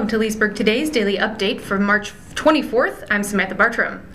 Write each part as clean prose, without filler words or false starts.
Welcome to Leesburg Today's Daily Update for March 24th. I'm Samantha Bartram.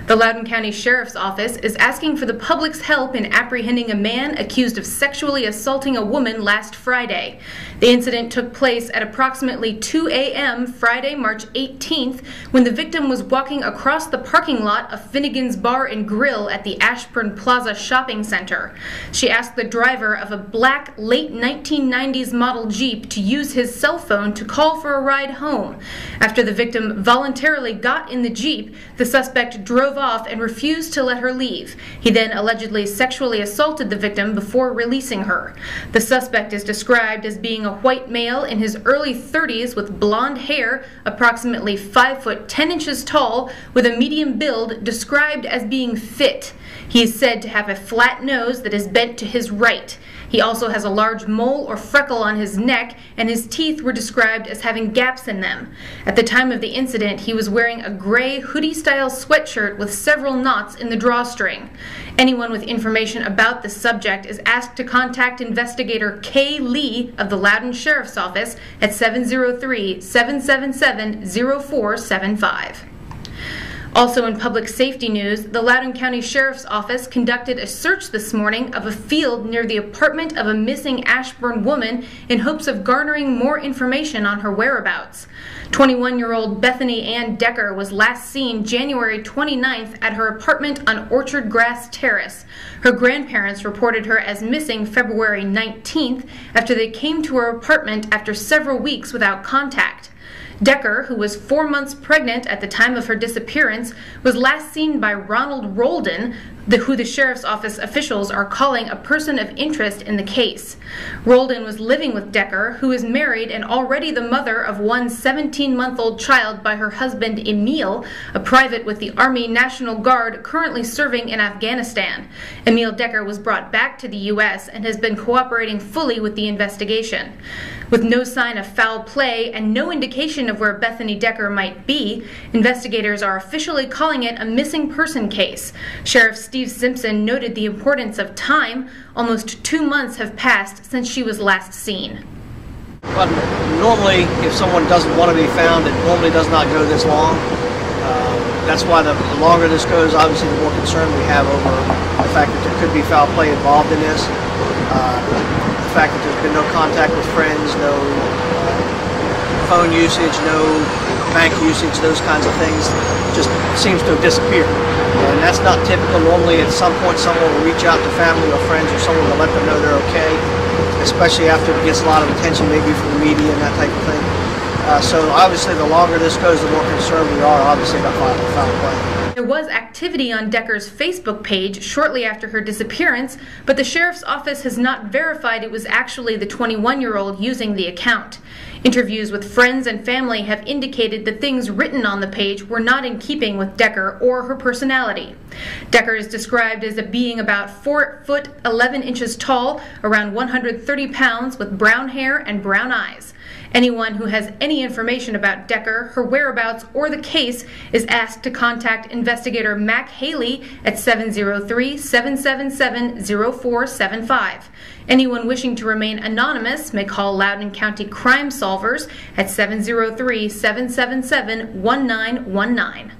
The Loudoun County Sheriff's Office is asking for the public's help in apprehending a man accused of sexually assaulting a woman last Friday. The incident took place at approximately 2 a.m. Friday, March 18th, when the victim was walking across the parking lot of Finnegan's Bar and Grill at the Ashburn Plaza Shopping Center. She asked the driver of a black late 1990s model Jeep to use his cell phone to call for a ride home. After the victim voluntarily got in the Jeep, the suspect drove off and refused to let her leave. He then allegedly sexually assaulted the victim before releasing her. The suspect is described as being a white male in his early 30s with blonde hair, approximately 5 foot 10 inches tall, with a medium build, described as being fit. He is said to have a flat nose that is bent to his right. He also has a large mole or freckle on his neck, and his teeth were described as having gaps in them. At the time of the incident, he was wearing a gray hoodie-style sweatshirt with several knots in the drawstring. Anyone with information about the subject is asked to contact investigator Kay Lee of the Loudoun Sheriff's Office at 703-777-0475. Also in public safety news, the Loudoun County Sheriff's Office conducted a search this morning of a field near the apartment of a missing Ashburn woman in hopes of garnering more information on her whereabouts. 21-year-old Bethany Decker was last seen January 29th at her apartment on Orchard Grass Terrace. Her grandparents reported her as missing February 19th after they came to her apartment after several weeks without contact. Decker, who was 4 months pregnant at the time of her disappearance, was last seen by Ronald Loudoun, who the Sheriff's Office officials are calling a person of interest in the case. Loudoun was living with Decker, who is married and already the mother of one 17-month-old child by her husband Emil, a private with the Army National Guard currently serving in Afghanistan. Emil Decker was brought back to the U.S. and has been cooperating fully with the investigation. With no sign of foul play and no indication of where Bethany Decker might be, investigators are officially calling it a missing person case. Sheriff Steve Simpson noted the importance of time. Almost 2 months have passed since she was last seen. But normally, if someone doesn't want to be found, it normally does not go this long. That's why the longer this goes, obviously the more concern we have over the fact that there could be foul play involved in this. The fact that there's been no contact with friends, no phone usage, no bank usage, those kinds of things just seems to have disappeared. And that's not typical. Normally at some point someone will reach out to family or friends or someone will let them know they're okay, especially after it gets a lot of attention maybe from the media and that type of thing. So obviously the longer this goes, the more concerned we are obviously about foul play. There was activity on Decker's Facebook page shortly after her disappearance, but the Sheriff's Office has not verified it was actually the 21-year-old using the account. Interviews with friends and family have indicated that things written on the page were not in keeping with Decker or her personality. Decker is described as being about 4 foot 11 inches tall, around 130 pounds, with brown hair and brown eyes. Anyone who has any information about Decker, her whereabouts, or the case is asked to contact investigator Mac Haley at 703-777-0475. Anyone wishing to remain anonymous may call Loudoun County Crime Solvers at 703-777-1919.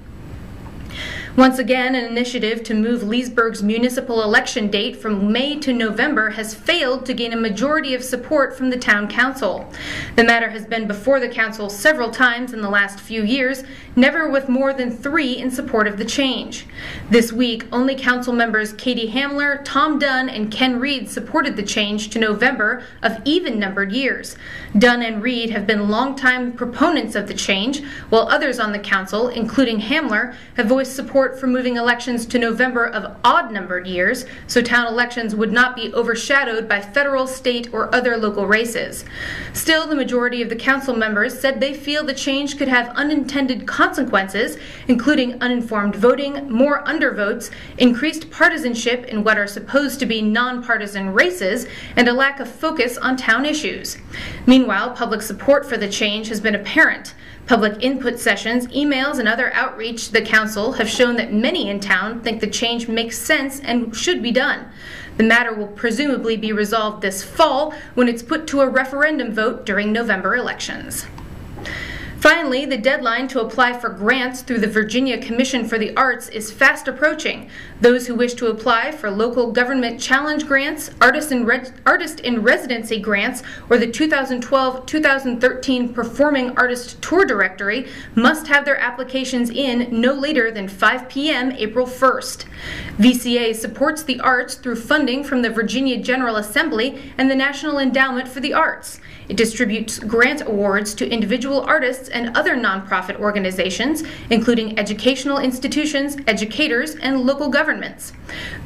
Once again, an initiative to move Leesburg's municipal election date from May to November has failed to gain a majority of support from the town council. The matter has been before the council several times in the last few years, never with more than 3 in support of the change. This week, only council members Katie Hamler, Tom Dunn, and Ken Reed supported the change to November of even-numbered years. Dunn and Reed have been longtime proponents of the change, while others on the council, including Hamler, have voiced support for moving elections to November of odd-numbered years, so town elections would not be overshadowed by federal, state, or other local races. Still, the majority of the council members said they feel the change could have unintended consequences, including uninformed voting, more undervotes, increased partisanship in what are supposed to be nonpartisan races, and a lack of focus on town issues. Meanwhile, public support for the change has been apparent. Public input sessions, emails, and other outreach to the council have shown that many in town think the change makes sense and should be done. The matter will presumably be resolved this fall when it's put to a referendum vote during November elections. Finally, the deadline to apply for grants through the Virginia Commission for the Arts is fast approaching. Those who wish to apply for local government challenge grants, artist in residency grants, or the 2012-2013 Performing Artist Tour Directory must have their applications in no later than 5 p.m. April 1st. VCA supports the arts through funding from the Virginia General Assembly and the National Endowment for the Arts. It distributes grant awards to individual artists and other nonprofit organizations, including educational institutions, educators, and local governments.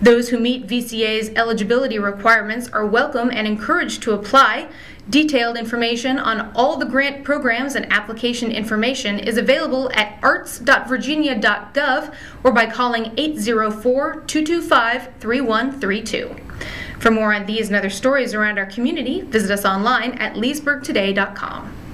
Those who meet VCA's eligibility requirements are welcome and encouraged to apply. Detailed information on all the grant programs and application information is available at arts.virginia.gov or by calling 804-225-3132. For more on these and other stories around our community, visit us online at leesburgtoday.com.